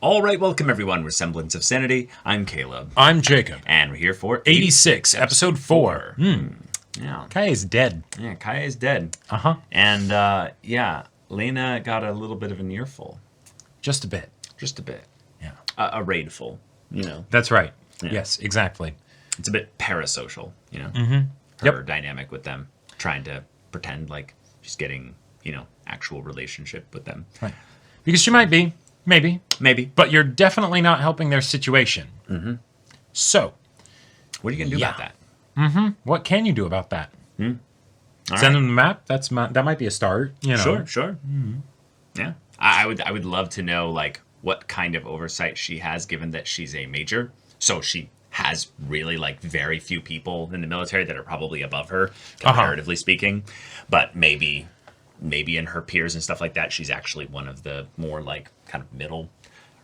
Alright, welcome everyone. We're Semblance of Sanity. I'm Caleb. I'm Jacob. And we're here for 86, episode 4. Yeah. Kaia is dead. Yeah, Kaia is dead. Uh-huh. And, yeah, Lena got a little bit of an earful. Just a bit. Just a bit. Yeah. A raidful, you know. That's right. Yeah. Yes, exactly. It's a bit parasocial, you know. Mm-hmm. Her dynamic with them. Trying to pretend like she's getting, you know, actual relationship with them. Right. Because she might be. Maybe. Maybe. But you're definitely not helping their situation. Mm-hmm. So. What are you going to do about that? Mm-hmm. What can you do about that? Send them the map? That might be a start. You know. Sure. Mm-hmm. Yeah. I would love to know, like, what kind of oversight she has, given that she's a major. So she has really, like, very few people in the military that are probably above her, comparatively speaking. But maybe in her peers and stuff like that, she's actually one of the more, like, kind of middle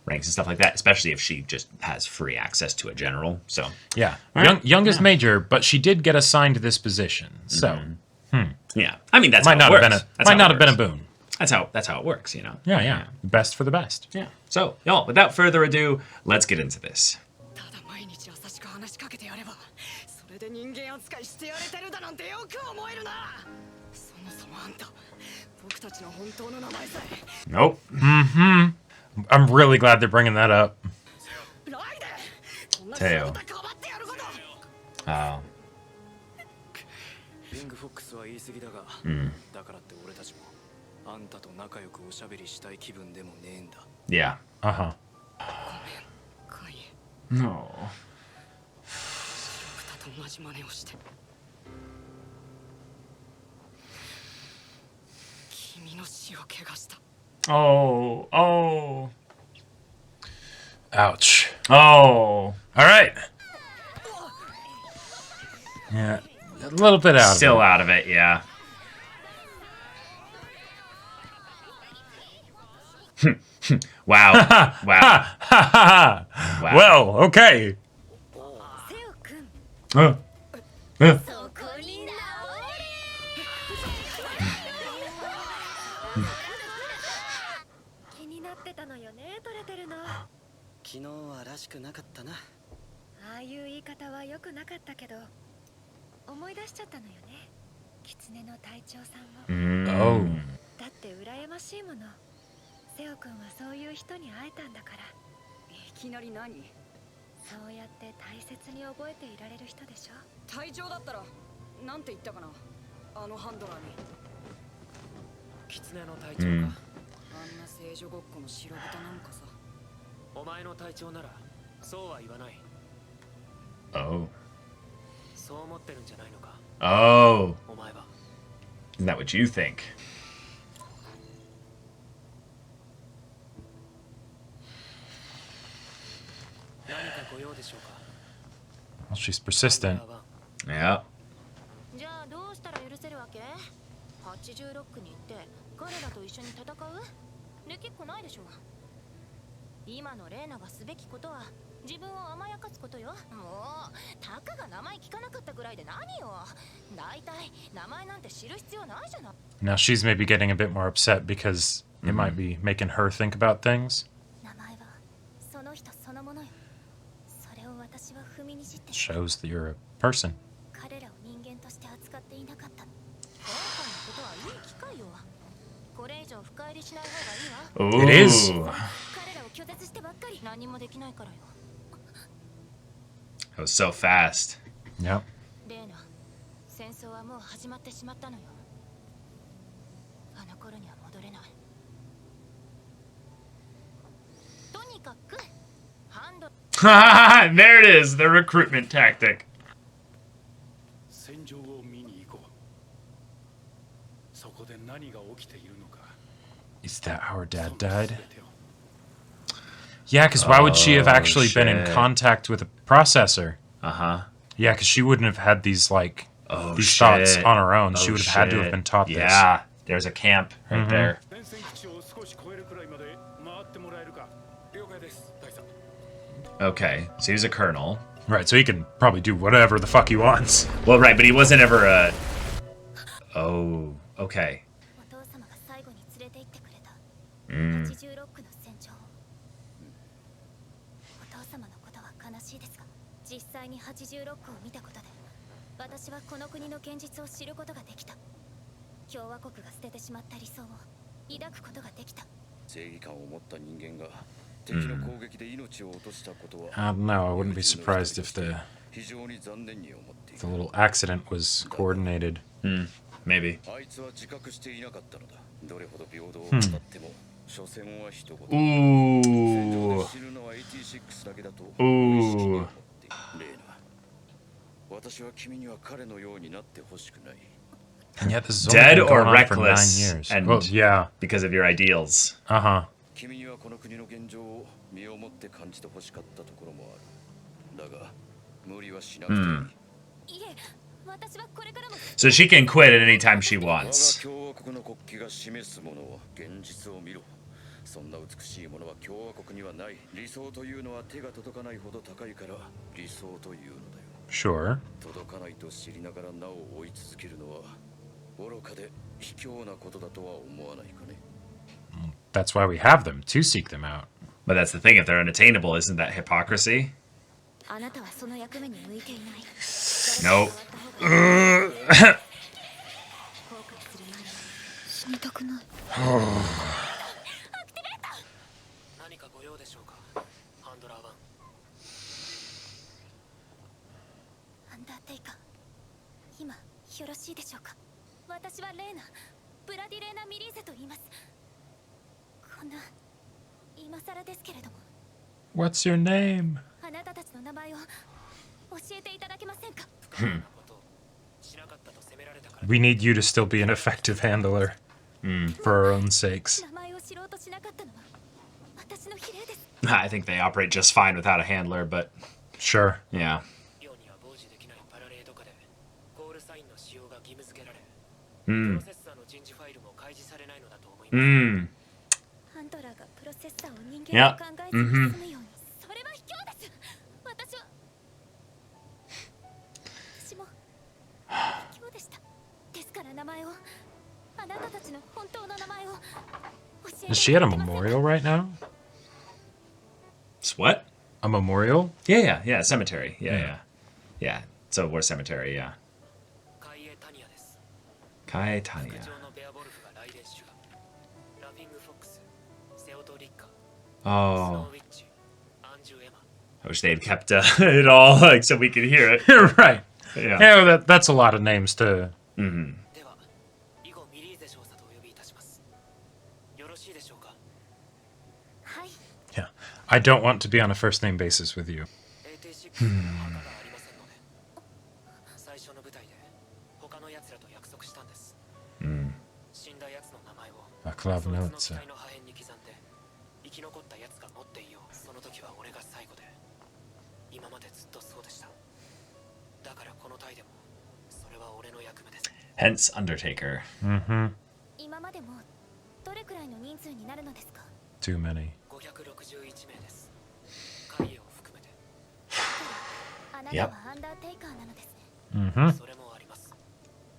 ranks and stuff like that, especially if she just has free access to a general. So yeah, right. youngest major, but she did get assigned to this position. So yeah, I mean, that's might how not it have works. been a boon. That's how it works, you know. Yeah. Best for the best. Yeah. So, y'all, without further ado, let's get into this. Nope. I'm really glad they're bringing that up. Teo. Oh. Yeah. Uh-huh. No. Oh. Ouch. Oh. All right. Yeah. A little bit out Still of it. out of it, yeah. Wow. Wow. Wow. Well, okay. Oh. だって羨ましいもの。セオ君はそういう人に会えたんだから。いきなり何？そうやって大切に覚えていられる人でしょ。隊長だったらなんて言ったかな。あのハンドラーに。狐の隊長か。あんな聖女ごっこの白豚なんかさ。お前の隊長ならそうは言わない。Oh. そう思ってるんじゃないのか。Oh. お前は。Isn't that what you think? Well, she's persistent. Yeah. じゃあどうしたら許せるわけ？86に行って彼らと一緒に戦う？できっこないでしょ。今のレーナがすべきことは自分を甘やかすことよ。もうたかが名前聞かなかったぐらいで何よ。だいたい名前なんて知る必要ないじゃない。 Now she's maybe getting a bit more upset because it might be making her think about things. 名前はその人そのものよ。それを私は踏みにじって。 Shows that you're a person. 彼らを人間として扱っていなかった。今回のことはいい機会よ。これ以上深入りしない方がいいわ。Ooh. It is. 彼らを拒絶してばっかり何もできないからよ。 That was so fast. Yep. レーナ、戦争はもう始まってしまったのよ。あの頃には戻れない。とにかくハンド。 There it is, the recruitment tactic. Is that how her dad died? Yeah, because why would she have actually been in shit. contact with a processor? Uh-huh. Yeah, because she wouldn't have had these, like, these shit. thoughts on her own. She Oh, would have had to have shit. been taught this. Yeah, there's a camp right there. Okay, so he was a colonel. Right, so he can probably do whatever the fuck he wants. Well, right, but he wasn't ever a... Oh, okay. お父様が最後に連れて行ってくれた。Mm. 86の戦場。しいですが、実際に86区を見たことで私はこの国の現実を知ることができた。共和国が捨ててしまった理想を抱くことができた。正義感を持った人間が敵の攻撃で命を落としたことは I don't know. I wouldn't be surprised if the 非常に残念に思っている。 the little accident was coordinated. Maybe. あいつは自覚していなかったのだ。どれほど平等を語っても、所詮は一言。 Ooh. 死ぬのは86だけだと Ooh. レイナ、私は君には彼のようになってほしくない。 And yet this has Dead only been or going on for 9 reckless, years. and- Well, yeah. Because of your ideals. Uh-huh. 君にはこの国の現状を身をもって感じてほしかったところもある。だが無理はしなくていい。いえ、私はこれからも So she can quit at any time she 我が wants. 共和国の国旗が示すものは現実を見ろ。そんな美しいものは共和国にはない。理想というのは手が届かないほど高いから理想というのだよ。 Sure. 届かないと知りながらなお追い続けるのは愚かで卑怯なことだとは思わないかね。 That's why we have them, to seek them out. But that's the thing, if they're unattainable, isn't that hypocrisy? あなたはその役目に向いていない。 Nope. 後悔する前に死にたくない。何かご用でしょうか、ハンドラー1。アンダーテイカー、今よろしいでしょうか。私はレーナ、ブラディレーナ・ミリーゼと言います。こんな今更ですけれども、 What's your name? あなたたちの名前を教えていただけませんか。 不可能なことをしなかったと責められたから。 We need you to still be an effective handler. For our own sakes. 名前を知ろうとしなかったのは私の比例です。 I think they operate just fine without a handler, but Sure. yeah. 業には傍受できないパラレード下でコールサインの使用が義務付けられ、プ Mm. ロセッサーの人事ファイルも開示されないのだと思います。 Mm. ハンドラーがプロセッサーを人いや間の考えずに進むように、それは卑怯です。私も卑怯でした。ですから名前を、あなたたちの本当の名前を教えて Is she at a いただけませんか。 memorial right now? It's what? A memorial? Yeah, cemetery. Yeah. So we're cemetery, yeah. カイエ・タニアです。 Kai 副 Tanya. 長のベアボルフが来電手がラフィング・フォックス、セオト・リッカー、ス Oh, ノーウィッチ、アンジュ・エマ。 I wish they'd kept it all like so we could hear it. Right. Yeah. Yeah, that's a lot of names to... Mm-hmm. では、以後ミリーゼ少佐とお呼びいたします。よろしいでしょうか。はい、 Yeah. I don't want to be on a first name basis with you. AT6 には墓がありませんので、最初の舞台で他の奴らと約束したんです。 Mm. 死んだ奴の名前を A そい club つの notes. 機体の破片に刻んで生き残った奴が持っていよう。その時は俺が最後で、今までずっとそうでした。だからこの隊でもそれは俺の役目です。 Hence Undertaker. Mm-hmm. 今までもどれくらいの人数になるのですか。 Too many. 561名です。海エを含めて。あなたはアンダーテイカーなのですね。 Mm-hmm. それもあります。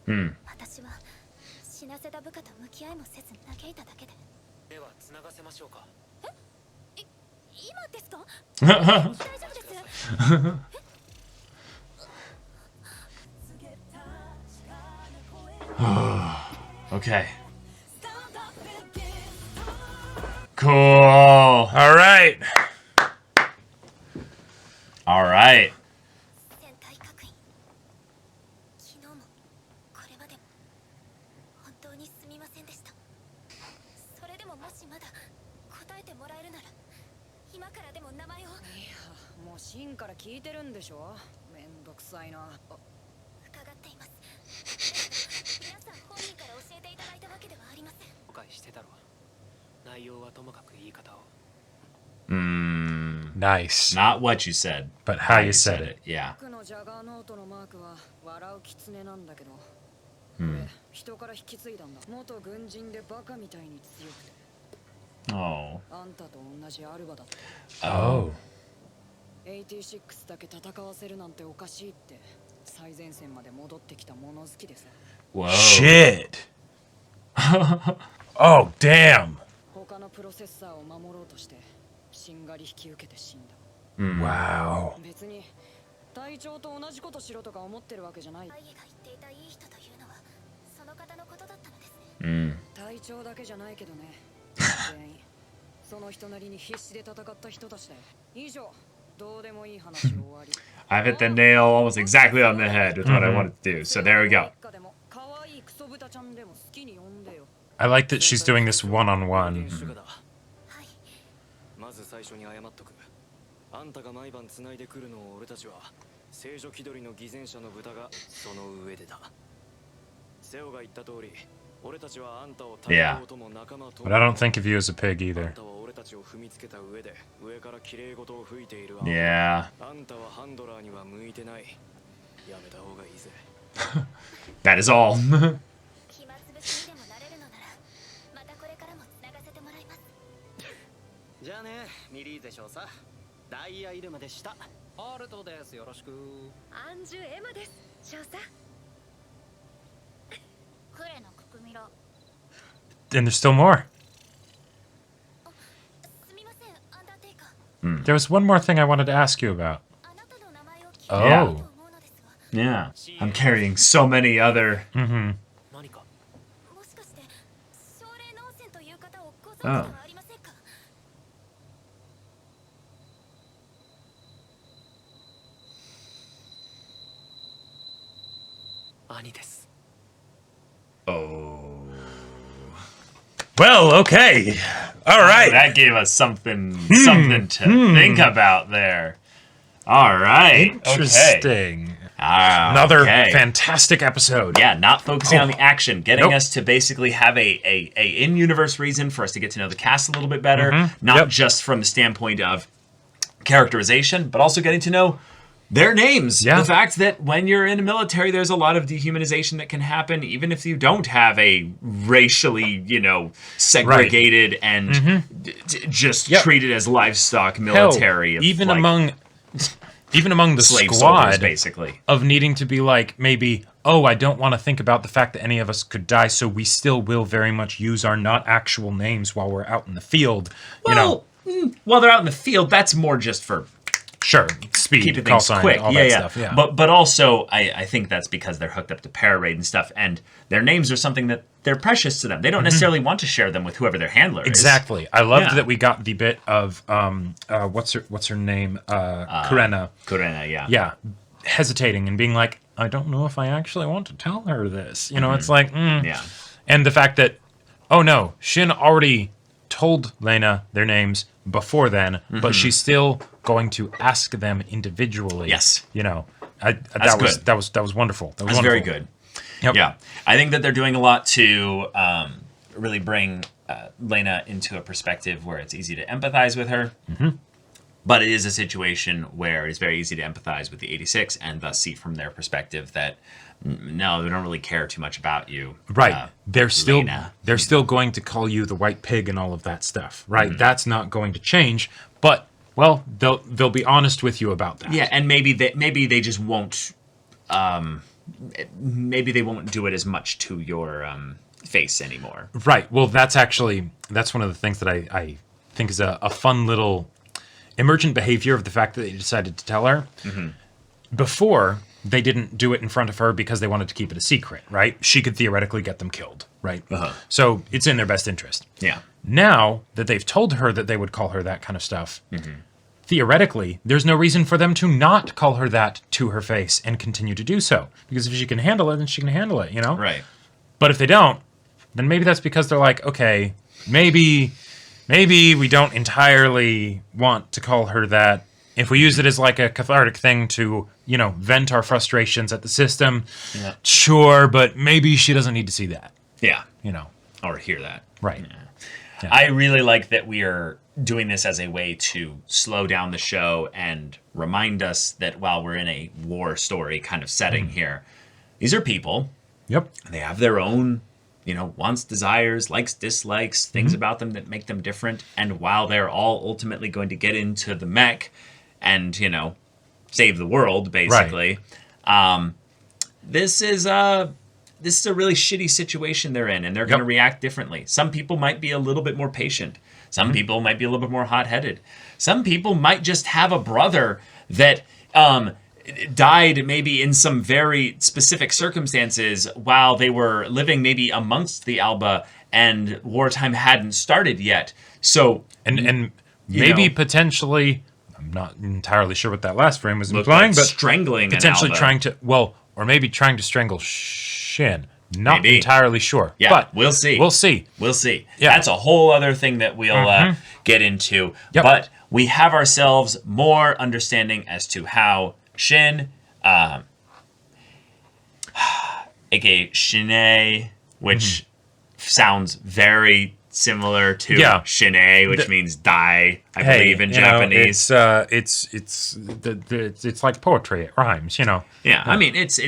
Mm. 私は死なせた部下と向き合いもせず嘆いただけで。では繋がせましょうか。今ですか。大丈夫です。 Okay. Cool. All right. Right. 戦隊各員、昨日もこれまでも本当にすみませんでした。それでももしまだ答えてもらえるなら、今からでも名前を。いや、もうシンから聞いてるんでしょ。めんどくさいな。伺っています。皆さん本人から教えていただいたわけではありません。誤解してたろ。内容はともかく言い方を。 Nice. Not what you said, But how you said it. Yeah. 僕のジャガーノートのマークは笑う狐なんだけど、 Hmm. 人から引き継いだんだ。元軍人でバカみたいに強くて、 Oh. あんたと同じアルバだった。 Oh. 86だけ戦わせるなんておかしいって最前線まで戻ってきた物好きでさ。 Whoa. Shit. Oh, damn. 他のプロセッサーを守ろうとしてしんがり引き受けて死んだ。Wow. 別に隊長と同じことしろとか思ってるわけじゃない。アイエが言っていたいい人というのはその方のことだったのですね。Mm. 隊長だけじゃないけどね。全員その人なりに必死で戦った人たちだよ。以上、どうでもいい話終わり。I've hit the nail almost exactly on the head with what I wanted to do. So there we go. 可愛いクソ豚ちゃんでも好きに呼んでよ。 I like that she's doing this one-on-one. はい。まず最初に謝っとく。あんたが毎晩繋いでくるのを俺たちは聖女気取りの偽善者の豚がその上でだ。セオが言った通り、俺たちはあんたを対抗とも仲間とも。 But I don't think of you as a pig あ either. んたは俺たちを踏みつけた上で上から綺麗事を吹いている。 Yeah. あんたはハンドラーには向いてない。やめた方がいいぜ。 That is all. 暇つぶしにでもなれるのならまたこれからも繋がせてもらいます。じゃあね、ミリーゼ少佐。ダイヤイルマでした。ハルトです。よろしく。アンジュエマです。少佐。クレのククミラ。 And there's still more. すみません、アンダーテイカー。 There was one more thing I wanted to ask you about. あなたの名前を聞いたと思うのですが。 Yeah. I'm carrying so many other. Mm-hmm. 何か。もしかして奨励農船という方をご存知ではありませんか。兄です。 Oh. Well, okay. All right. That gave us something to think about there. All right. Okay. Interesting. Another Another fantastic episode. Yeah, not focusing on the action, getting Nope. us to basically have a in-universe reason for us to get to know the cast a little bit better, not Yep. just from the standpoint of characterization, but also getting to know their names. Yeah. The fact that when you're in the military, there's a lot of dehumanization that can happen, even if you don't have a racially, segregated and just Yep. treated as livestock Hell, military. of, even like, among the slave soldiers, squad, basically. of needing to be like, maybe, oh, I don't want to think about the fact that any of us could die, so we still will very much use our not actual names while we're out in the field. Well, while they're out in the field, that's more just for Sure, speed, keeping call things sign, quick. all Yeah, that yeah. stuff. Yeah, But also, I think that's because they're hooked up to Pararade and stuff, and their names are something that they're precious to them. They don't necessarily want to share them with whoever their handler is. exactly. I loved Yeah. that we got the bit of what's her name, Kurena. Kurena, yeah. Yeah, hesitating and being like, I don't know if I actually want to tell her this. It's like, Yeah. And the fact that, oh no, Shin already told Lena their names before then, but she's still going to ask them individually. Yes. That was wonderful. That was That's very wonderful. good. Yep. Yeah. I think that they're doing a lot to really bring Lena into a perspective where it's easy to empathize with her. But it is a situation where it's very easy to empathize with the 86 and thus see from their perspective that, no, they don't really care too much about you. Right. They're still Lena, still going to call you the white pig and all of that stuff. Right. That's not going to change. But well, they'll be honest with you about that. Yeah, and maybe they just won't. Maybe they won't do it as much to your face anymore. Right. Well, that's one of the things that I think is a fun little emergent behavior of the fact that they decided to tell her. Before, they didn't do it in front of her because they wanted to keep it a secret, right? She could theoretically get them killed, right? So it's in their best interest. Yeah. Now that they've told her that they would call her that kind of stuff, theoretically, there's no reason for them to not call her that to her face and continue to do so. Because if she can handle it, then she can handle it, Right. But if they don't, then maybe that's because they're like, okay, maybe we don't entirely want to call her that. If we use it as like a cathartic thing to, vent our frustrations at the system, sure, but maybe she doesn't need to see that, Yeah. Or Or hear that. Right. Yeah. I really like that we are doing this as a way to slow down the show and remind us that while we're in a war story kind of setting here, these are people. Yep. They have their own, wants, desires, likes, dislikes, things about them that make them different. And while they're all ultimately going to get into the mech and, save the world, basically, this is a really shitty situation they're in, and they're going to react differently. Some people might be a little bit more patient. Some people might be a little bit more hot-headed. Some people might just have a brother that died maybe in some very specific circumstances while they were living maybe amongst the Alba and wartime hadn't started yet. So and maybe know, potentially, I'm not entirely sure what that last frame was looked implying, like but strangling potentially an Alba. trying to, well, or maybe trying to strangle Shin. Not Maybe. entirely sure. Yeah, but we'll see. We'll see. We'll see. Yeah. That's a whole other thing that we'll get into. Yep. But we have ourselves more understanding as to how Shin, aka Shine, which sounds very similar to Yeah. Shine, which means die, I believe, in Japanese. It's like poetry. It rhymes, Yeah, I mean, it's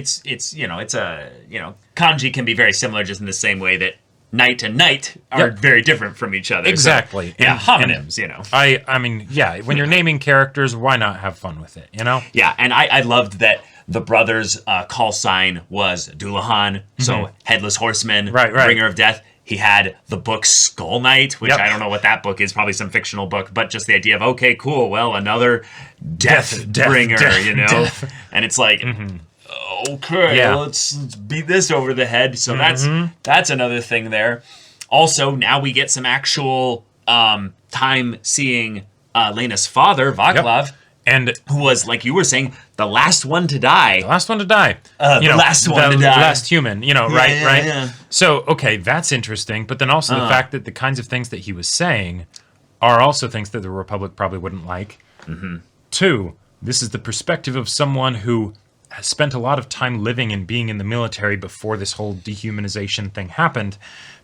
kanji can be very similar, just in the same way that night and night are Yep. very different from each other. So, Exactly. yeah, And- homonyms, I mean, yeah, when you're naming characters, why not have fun with it, you know? Yeah, and I loved that the brothers' call sign was Dullahan, so Headless Horseman, Right. Bringer of Death. He had the book Skull Knight, which Yep. I don't know what that book is, probably some fictional book, but just the idea of, okay, cool, well, another death bringer, death. And it's like, okay, Yeah. let's beat this over the head. So that's another thing there. Also, now we get some actual time seeing Lena's father, Vaclav, And who was, like you were saying, the last one to die. the last one to die. The last one to die. Last human, right? yeah, Right? yeah. So, okay, that's interesting. But then also the fact that the kinds of things that he was saying are also things that the Republic probably wouldn't like. Two, this is the perspective of someone who has spent a lot of time living and being in the military before this whole dehumanization thing happened,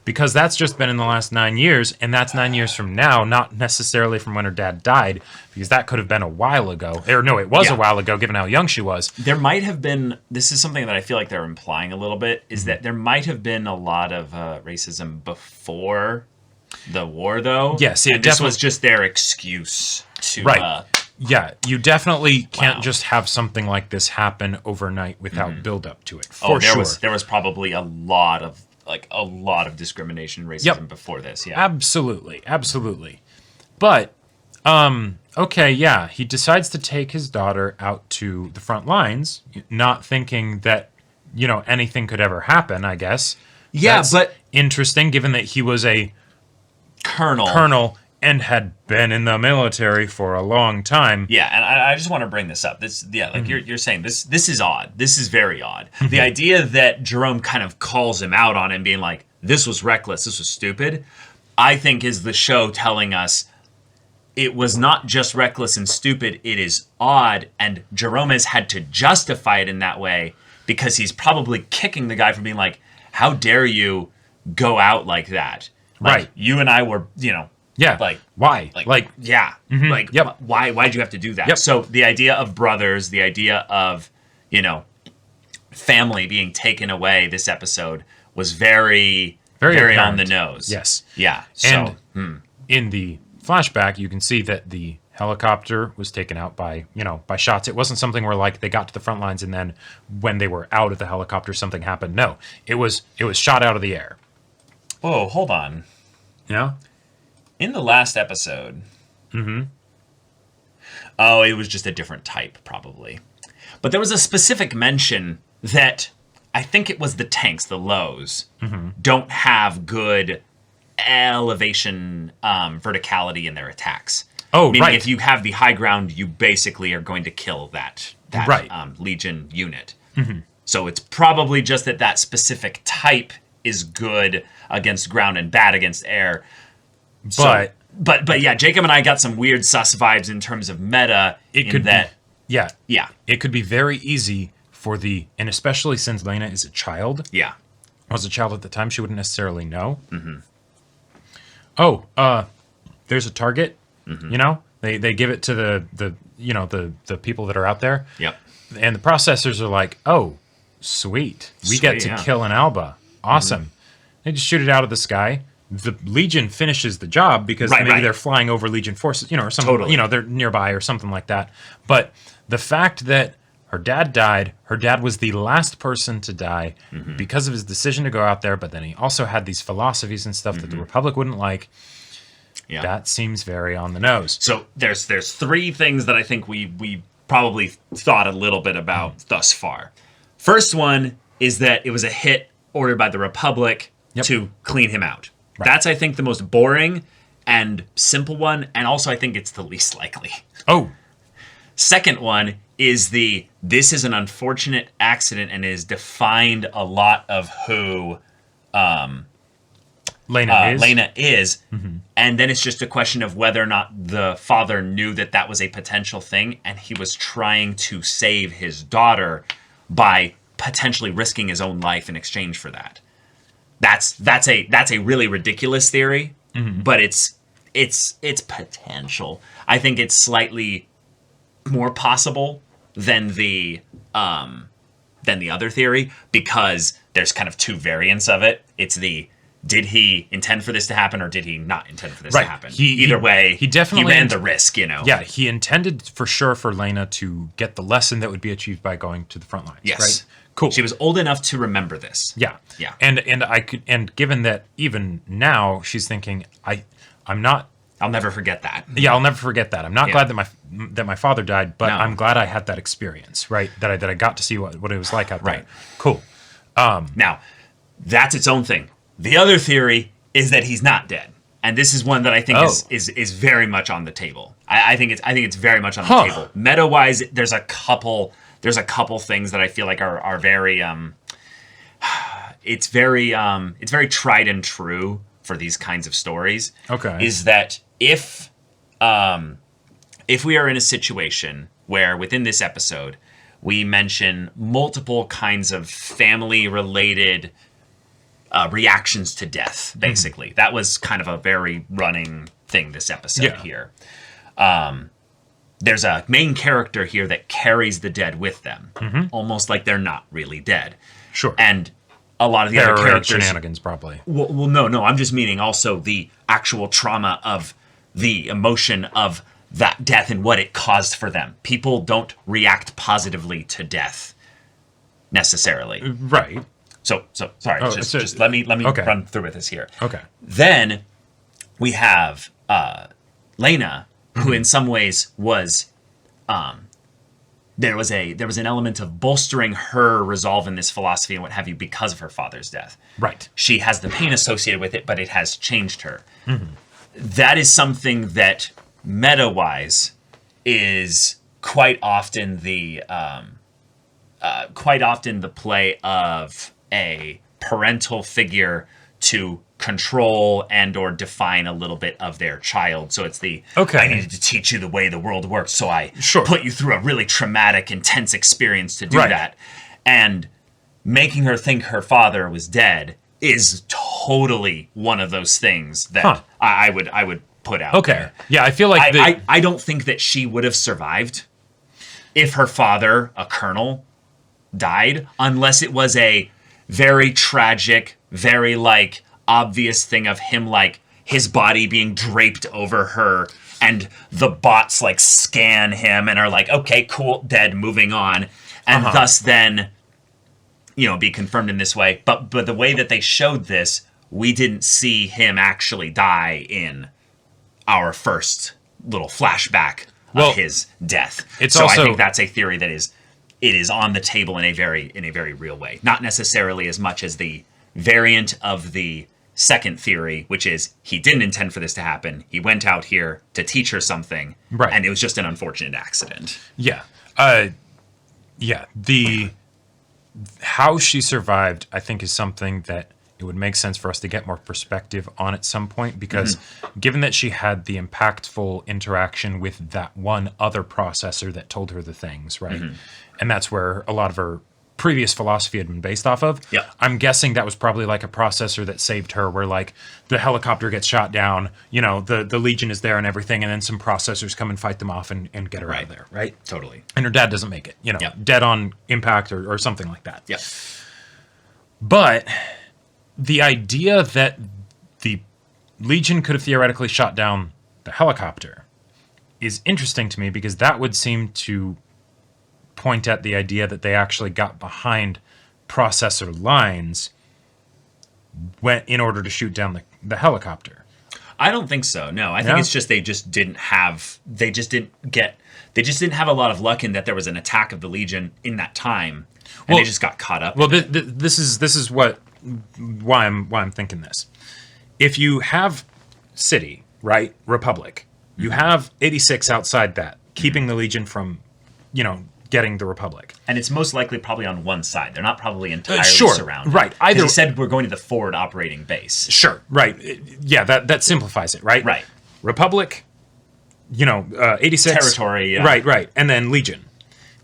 because that's just been in the last 9 years, and that's 9 years from now, not necessarily from when her dad died, because that could have been a while ago. Or no, it was Yeah. a while ago, given how young she was. There might have been, this is something that I feel like they're implying a little bit, is that there might have been a lot of racism before the war, though. Yes, it and this definitely- was just their excuse to... Right. Yeah, you definitely can't Wow. just have something like this happen overnight without build up to it. Oh, For sure. there was probably a lot of discrimination, racism Yep. before this. Yeah. Absolutely, absolutely. But okay, yeah, he decides to take his daughter out to the front lines, not thinking that anything could ever happen, I guess. Yeah, That's but interesting given that he was a colonel and had been in the military for a long time. Yeah, and I just want to bring this up. You're saying this is odd. This is very odd. The idea that Jerome kind of calls him out on it and being like, this was reckless, this was stupid, I think is the show telling us it was not just reckless and stupid, it is odd, and Jerome has had to justify it in that way because he's probably kicking the guy for being like, how dare you go out like that? Like, Right. You and I were, Yeah. like, why? yeah. Like, Yep. why'd you have to do that? Yep. So the idea of brothers, the idea of, family being taken away this episode was very, very on the apparent. nose. Yes. Yeah. So, And in the flashback, you can see that the helicopter was taken out by shots. It wasn't something where like they got to the front lines and then when they were out of the helicopter, something happened. No, it was shot out of the air. whoa, hold on. Yeah. In the last episode, oh, it was just a different type, probably. But there was a specific mention that I think it was the tanks, the lows, don't have good elevation, verticality in their attacks. Oh, Meaning right. if you have the high ground, you basically are going to kill that Right. Legion unit. So it's probably just that specific type is good against ground and bad against air. But But yeah, Jacob and I got some weird sus vibes in terms of meta. it could be, yeah, Yeah, it could be very easy for and especially since Lena is a child, yeah. was a child at the time, she wouldn't necessarily know. Oh, there's a target. They give it to the people that are out there. Yep. And the processors are like, oh, sweet. We get Sweet, to yeah. kill an Alba. Awesome. They just shoot it out of the sky. The Legion finishes the job because Right, maybe right. they're flying over Legion forces, or something, Totally. they're nearby or something like that. But the fact that her dad died, her dad was the last person to die because of his decision to go out there, but then he also had these philosophies and stuff that the Republic wouldn't like. Yeah. That seems very on the nose. So there's three things that I think we probably thought a little bit about thus far. First one is that it was a hit ordered by the Republic to clean him out. Right. That's, I think, the most boring and simple one, and also I think it's the least likely. Oh, Second one is this is an unfortunate accident and has defined a lot of who Lena is. is. And then it's just a question of whether or not the father knew that was a potential thing, and he was trying to save his daughter by potentially risking his own life in exchange for that. That's a really ridiculous theory, but it's potential. I think it's slightly more possible than the other theory, because there's kind of two variants of it. It's did he intend for this to happen, or did he not intend for this to happen? Either way, he definitely ran the risk, Yeah, he intended for sure for Lena to get the lesson that would be achieved by going to the front lines. Yes. Right? Cool. She was old enough to remember this. Yeah. Yeah. And given that even now she's thinking, I'm not. I'll never forget that. Yeah, I'll never forget that. I'm not glad that my father died, but I'm glad I had that experience, right? That I got to see what it was like out there. Right. Cool. Now, that's its own thing. The other theory is that he's not dead, and this is one that I think is very much on the table. I think it's very much on the table. Meta wise, there's a couple things that I feel like are very it's very tried and true for these kinds of stories. Okay. Is that if we are in a situation where within this episode we mention multiple kinds of family related reactions to death, basically. That was kind of a very running thing this episode here. There's a main character here that carries the dead with them, almost like they're not really dead. Sure. And a lot of the other characters... shenanigans, probably. Well, no, I'm just meaning also the actual trauma of the emotion of that death and what it caused for them. People don't react positively to death, necessarily. Right. So sorry, just let me run through with this here. Okay. Then we have Lena, who in some ways was there was an element of bolstering her resolve in this philosophy and what have you because of her father's death. Right. She has the pain associated with it, but it has changed her. That is something that meta-wise is quite often the play of a parental figure to control and or define a little bit of their child. So it's I needed to teach you the way the world works, so I put you through a really traumatic, intense experience to do that. And making her think her father was dead is totally one of those things that I would put out there. Yeah, I feel like I don't think that she would have survived if her father, a colonel, died, unless it was a very tragic, very obvious thing of him his body being draped over her and the bots scan him and are okay, cool, dead, moving on, and thus then be confirmed in this way. But the way that they showed this, we didn't see him actually die in our first little flashback of his death. I think that's a theory that is on the table in a very real way. Not necessarily as much as the variant of the second theory, which is he didn't intend for this to happen. He went out here to teach her something, and it was just an unfortunate accident. Yeah. The how she survived, I think, is something that it would make sense for us to get more perspective on at some point, because given that she had the impactful interaction with that one other processor that told her the things, right? And that's where a lot of her previous philosophy had been based off of. Yeah. I'm guessing that was probably a processor that saved her, where the helicopter gets shot down, the Legion is there and everything, and then some processors come and fight them off and get her out of there, right? Totally. And her dad doesn't make it, dead on impact or something like that. Yeah. But the idea that the Legion could have theoretically shot down the helicopter is interesting to me, because that would seem to point at the idea that they actually got behind processor lines in order to shoot down the helicopter. I don't think so. No, I think No? it's just they just didn't have a lot of luck in that there was an attack of the Legion in that time, and Well- they just got caught up. Well, this is why I'm thinking this. If you have city, right, Republic, you have 86 outside that, keeping the Legion from, getting the Republic. And it's most likely probably on one side. They're not probably entirely Sure, surrounded. right. 'Cause Either he said we're going to the forward operating base. Sure, right. Yeah, that simplifies it, right? Right. Republic, 86 Territory, yeah. Right, and then Legion.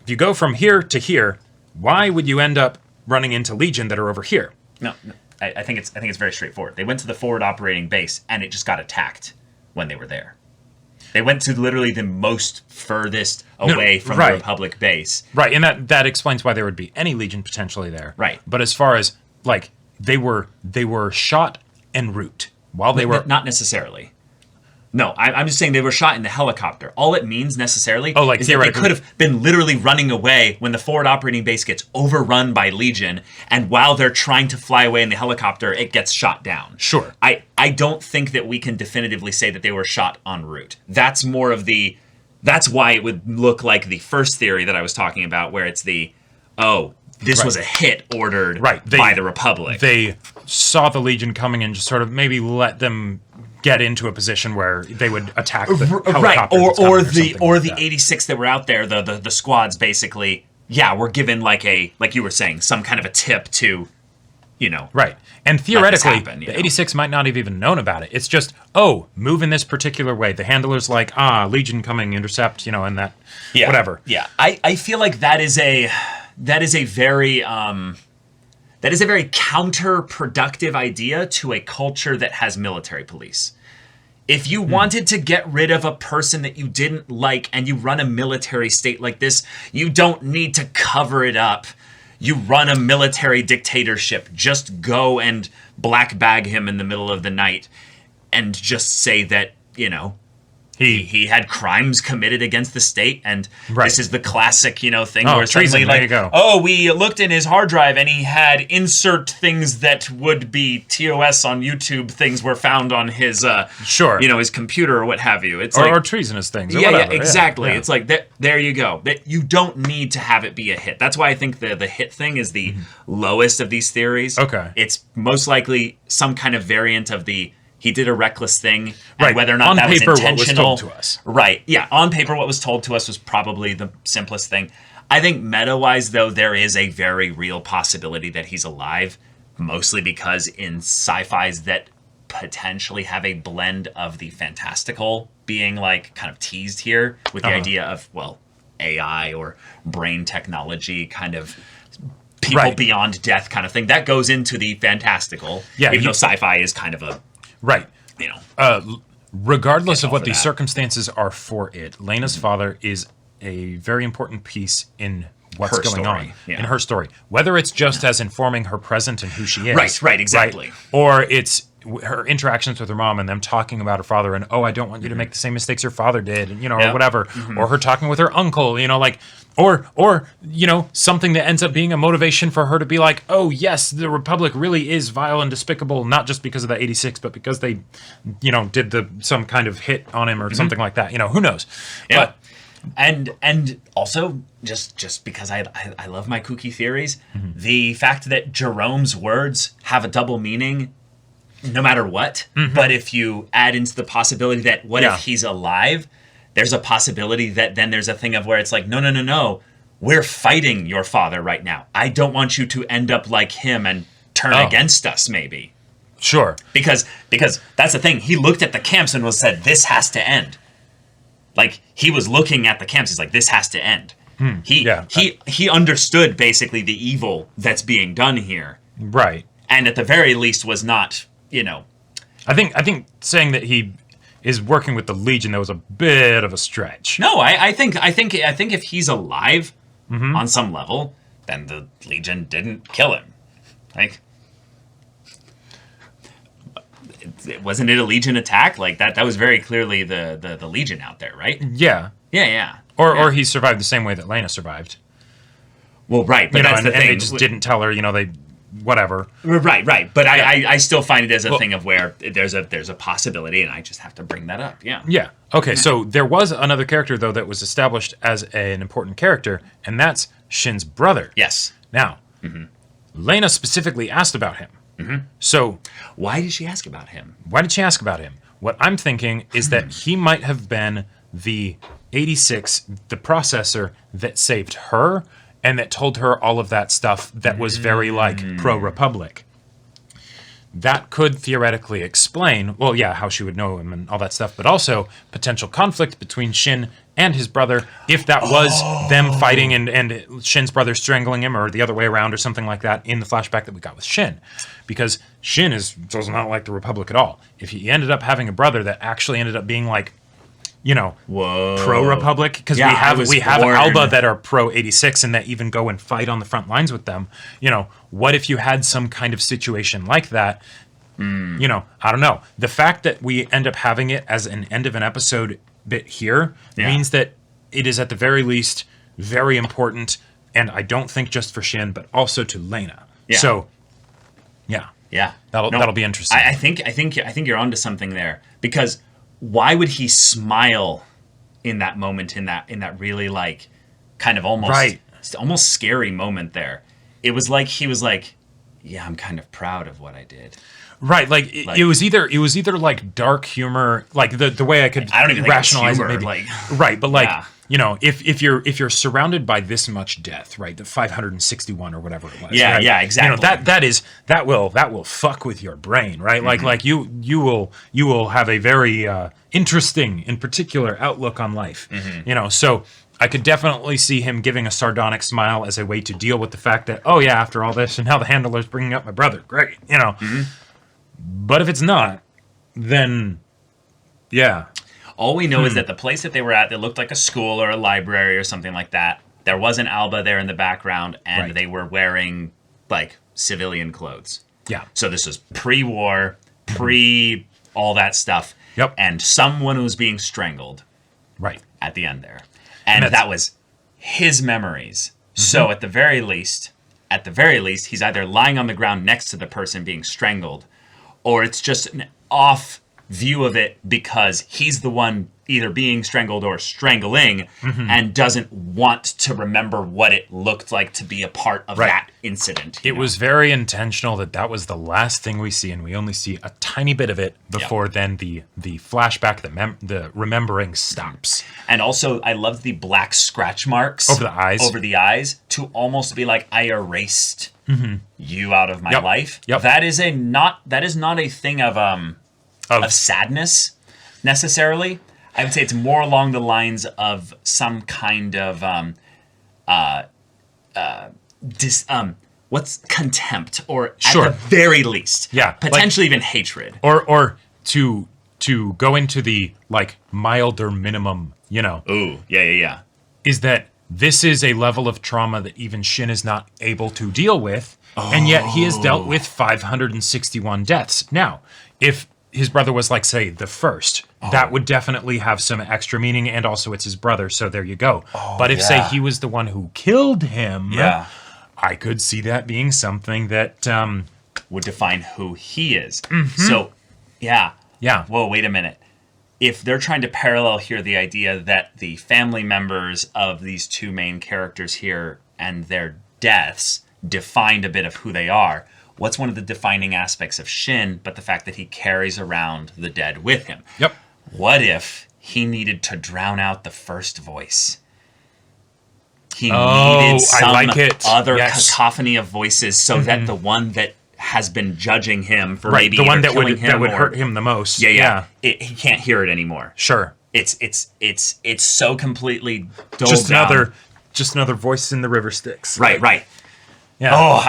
If you go from here to here, why would you end up running into Legion that are over here? No, I think it's very straightforward. They went to the forward operating base, and it just got attacked when they were there. They went to literally the most furthest away from right. the Republic base. Right, and that explains why there would be any Legion potentially there. Right. But as far as they were shot en route while they were Not necessarily. No, I'm just saying they were shot in the helicopter. All it means necessarily is that they theoretically. could have been literally running away when the forward operating base gets overrun by Legion, and while they're trying to fly away in the helicopter, it gets shot down. Sure. I don't think that we can definitively say that they were shot en route. That's more of that's why it would look like the first theory that I was talking about, where it's this Right. was a hit ordered Right, by the Republic. They saw the Legion coming and just sort of maybe let them get into a position where they would attack the helicopter Right, that's coming or something the like that. 86 that were out there, the squads basically, were given like you were saying, some kind of a tip to, Right. And theoretically, happen, the 86 might not have even known about it. It's just, move in this particular way. The handler's like, Legion coming, intercept, and that, whatever. Yeah, I feel like that is a very counterproductive idea to a culture that has military police. If you wanted to get rid of a person that you didn't like and you run a military state like this, you don't need to cover it up. You run a military dictatorship. Just go and black bag him in the middle of the night and just say that, he had crimes committed against the state, and Right. this is the classic, thing where treason, suddenly there you go. we looked in his hard drive and he had insert things that would be TOS on YouTube things were found on his Sure. his computer or what have you. It's Or treasonous things. Or yeah, whatever. exactly. Yeah. It's like that. There you go. That you don't need to have it be a hit. That's why I think the hit thing is the lowest of these theories. Okay. It's most likely some kind of variant of he did a reckless thing, and Right. whether or not On that paper, was what was intentional. told to us. Right. Yeah. On paper, what was told to us was probably the simplest thing. I think meta-wise, though, there is a very real possibility that he's alive, mostly because in sci-fis that potentially have a blend of the fantastical being kind of teased here with the idea of, AI or brain technology kind of people Right. beyond death kind of thing. That goes into the fantastical, Yeah, even though sci-fi is kind of a, Right. Regardless of what for the that. circumstances are for it, Lena's father is a very important piece in what's Her going story, on yeah. in her story. Whether it's just as informing her present and who she is. Right, exactly. Or it's her interactions with her mom and them talking about her father and, I don't want you to make the same mistakes your father did, and, or Yeah. whatever. Or her talking with her uncle, or something that ends up being a motivation for her to be like, oh, yes, the Republic really is vile and despicable, not just because of the 86, but because they, did some kind of hit on him or something like that. Who knows? Yeah. But, And also just because I love my kooky theories, the fact that Jerome's words have a double meaning no matter what, but if you add into the possibility that Yeah. if he's alive, there's a possibility that then there's a thing of where it's like, no, we're fighting your father right now. I don't want you to end up like him and turn against us, maybe. sure. Because that's the thing. He looked at the camps and said, this has to end. Like, he was looking at the camps. He's like, this has to end. He understood basically the evil that's being done here. Right. And at the very least was not, I think saying that he is working with the Legion, that was a bit of a stretch. No, I think if he's alive on some level, then the Legion didn't kill him. Like, wasn't it a Legion attack? Like that was very clearly the Legion out there, right? Yeah. Yeah. Or he survived the same way that Lena survived. Well, right, but that's the and thing. they just didn't tell her, whatever. Right. But I still find it as a thing of where there's a possibility, and I just have to bring that up. Yeah. Yeah. Okay, so there was another character, though, that was established as an important character, and that's Shin's brother. Yes. Now, Lena specifically asked about him. So Why did she ask about him? why did she ask about him? What I'm thinking is that he might have been the 86, the processor that saved her and that told her all of that stuff that was very, like, pro-Republic. That could theoretically explain, well, yeah, how she would know him and all that stuff, but also potential conflict between Shin and his brother, if that was them fighting and Shin's brother strangling him, or the other way around, or something like that in the flashback that we got with Shin. Because Shin does not like the Republic at all. If he ended up having a brother that actually ended up being like, you know, pro-Republic, because we have Alba that are pro-86 and that even go and fight on the front lines with them. You know, what if you had some kind of situation like that? You know, I don't know. The fact that we end up having it as an end of an episode bit here means that it is at the very least very important, and I don't think just for Shin, but also to Lena. Yeah. So, Yeah. that'll be interesting. I think you're onto something there, because why would he smile in that moment, in that really, like, kind of almost scary moment there? It was like he was like, yeah, I'm kind of proud of what I did. Right, like it was either like dark humor, like the way I could I don't even think rationalize humor, it, maybe. like, right, but like yeah. you know, if you're surrounded by this much death, right, the 561 or whatever it was. Yeah, right? yeah, exactly. You know, that will fuck with your brain, right? Like you will have a very interesting, in particular, outlook on life. You know, so I could definitely see him giving a sardonic smile as a way to deal with the fact that, oh yeah, after all this, and now the handler's bringing up my brother. Great, you know. But if it's not, then yeah. All we know is that the place that they were at, that looked like a school or a library or something like that, there was an Alba there in the background, and they were wearing, like, civilian clothes. Yeah. So this was pre-war, all that stuff. Yep. And someone was being strangled. Right. At the end there. And that was his memories. So at the very least, he's either lying on the ground next to the person being strangled, or it's just an off view of it because he's the one either being strangled or strangling and doesn't want to remember what it looked like to be a part of that incident. It was very intentional that was the last thing we see, and we only see a tiny bit of it before then the flashback, the remembering stops. And also, I loved the black scratch marks over the eyes to almost be like, I erased you out of my life. Yep. That is not a thing of sadness necessarily. I would say it's more along the lines of some kind of what's contempt, or at the very least, potentially even hatred, or to go into the like milder minimum, you know. Ooh, yeah. Is that this is a level of trauma that even Shin is not able to deal with, and yet he has dealt with 561 deaths. Now, if his brother was like, say, the first, that would definitely have some extra meaning, and also it's his brother, so there you go. But if, say, he was the one who killed him, I could see that being something that would define who he is. So, yeah. Whoa, wait a minute. If they're trying to parallel here the idea that the family members of these two main characters here and their deaths defined a bit of who they are, what's one of the defining aspects of Shin but the fact that he carries around the dead with him? Yep. What if he needed to drown out the first voice? He needed some other cacophony of voices so that the one that has been judging him for maybe the one that would or, hurt him the most. He can't hear it anymore. Sure. It's so completely doled just down. Just another voice in the river Styx. Right. Yeah. Oh,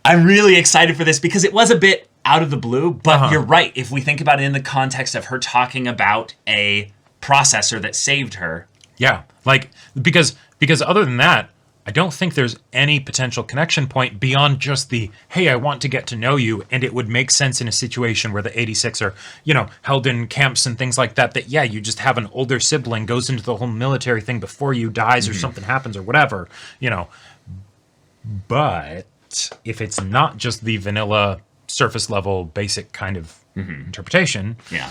I'm really excited for this because it was a bit out of the blue, but you're right. If we think about it in the context of her talking about a processor that saved her. Yeah, like, because other than that, I don't think there's any potential connection point beyond just the, hey, I want to get to know you, and it would make sense in a situation where the 86 are, you know, held in camps and things like that, you just have an older sibling, goes into the whole military thing before you, dies or something happens or whatever, you know. But if it's not just the vanilla surface level basic kind of interpretation, Yeah.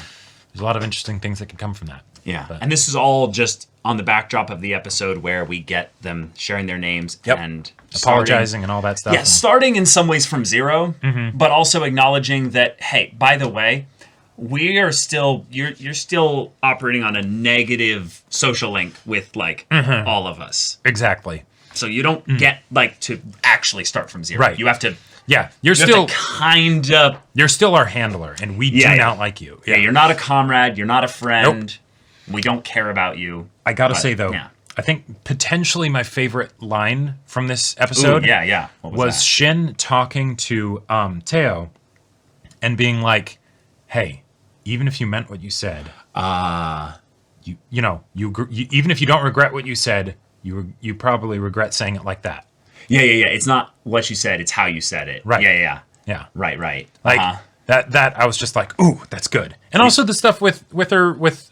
there's a lot of interesting things that can come from that. Yeah. But- And this is all just on the backdrop of the episode where we get them sharing their names Yep. and apologizing and all that stuff. Yeah, and- starting in some ways from zero, but also acknowledging that, hey, by the way, we are still you're still operating on a negative social link with like all of us. Exactly. So you don't get like to actually start from zero. Right. You have to Yeah, you're you still have to kind of you're still our handler, and we Yeah, do yeah. not like you. yeah, you're not a comrade, you're not a friend. We don't care about you. I gotta But, say though, yeah. I think potentially my favorite line from this Ooh, episode yeah. What was that? Shin talking to Teo and being like, "Hey, even if you meant what you said, you even if you don't regret what you said, you probably regret saying it like that." Yeah. It's not what you said, it's how you said it. Right. Yeah. Yeah, Right. like that. I was just like, "Ooh, that's good." And also the stuff with Lena's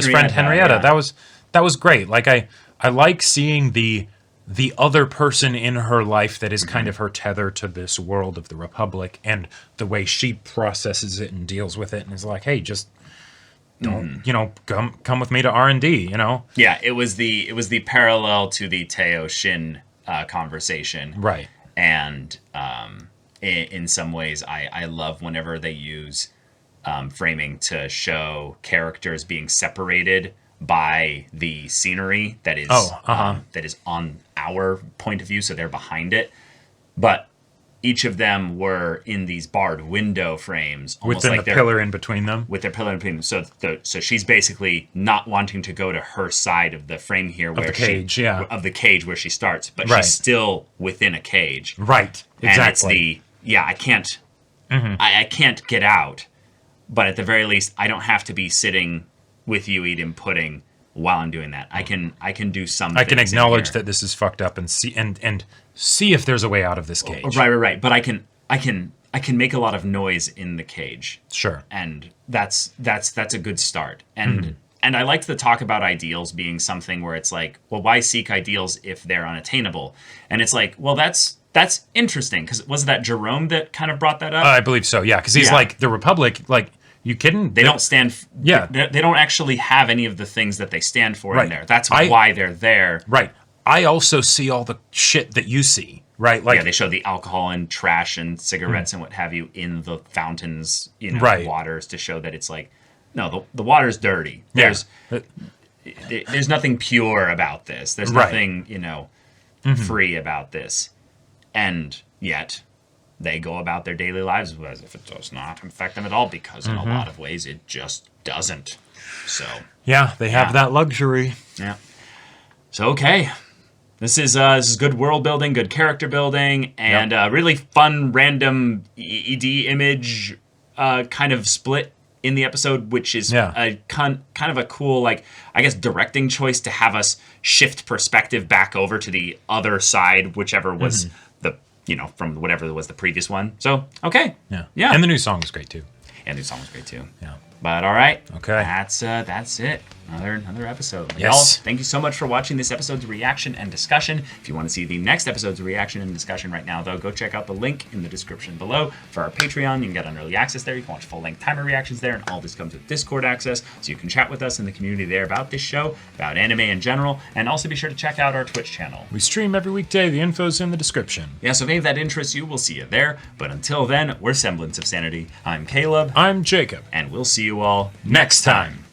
friend Henrietta, yeah. that was great. Like I like seeing the other person in her life that is kind of her tether to this world of the Republic, and the way she processes it and deals with it, and is like, hey, just don't come with me to R&D, Yeah, it was the parallel to the Teo Shin conversation. Right. And in some ways, I love whenever they use framing to show characters being separated by the scenery that is that is on our point of view, so they're behind it. But each of them were in these barred window frames, almost With like the they're pillar in between them. with their pillar in between them. So she's basically not wanting to go to her side of the frame here, where the cage, of the cage where she starts, but Right. she's still within a cage. Right. And Exactly. it's I can't I can't get out, but at the very least I don't have to be sitting with you eating pudding while I'm doing that. I can do something. I can acknowledge that this is fucked up and see if there's a way out of this cage. Right. But I can make a lot of noise in the cage. Sure. And that's a good start. And I liked the talk about ideals being something where it's like, well, why seek ideals if they're unattainable? And it's like, well, that's interesting, because was that Jerome that kind of brought that up? I believe so. Yeah, because he's Yeah. like, the Republic. Like, you kidding? They don't stand. Yeah. They don't actually have any of the things that they stand for Right. in there. That's I- why they're there. Right. I also see all the shit that you see. Right. Like, Yeah, they show the alcohol and trash and cigarettes and what have you in the fountains, Right. waters, to show that it's like, no, the water's dirty. yeah. There's nothing pure about this. There's Right. nothing, free about this. And yet they go about their daily lives as if it does not affect them at all, because in a lot of ways it just doesn't. So, Yeah, they have Yeah. that luxury. yeah. So, okay. This is good world building, good character building, and really fun random ED image kind of split in the episode, which is a kind of a cool, like, I guess, directing choice to have us shift perspective back over to the other side, whichever was the, from whatever was the previous one. So, okay. Yeah. And the new song is great too. And the song was great too. Yeah. But all right. Okay. That's it. Another episode. Yes. Y'all, thank you so much for watching this episode's reaction and discussion. If you want to see the next episode's reaction and discussion right now, though, go check out the link in the description below for our Patreon. You can get an early access there. You can watch full-length timer reactions there, and all this comes with Discord access, so you can chat with us in the community there about this show, about anime in general, and also be sure to check out our Twitch channel. We stream every weekday. The info's in the description. Yeah, so if any of that interests you, we'll see you there. But until then, we're Semblance of Sanity. I'm Caleb, I'm Jacob. and we'll see you all Next time.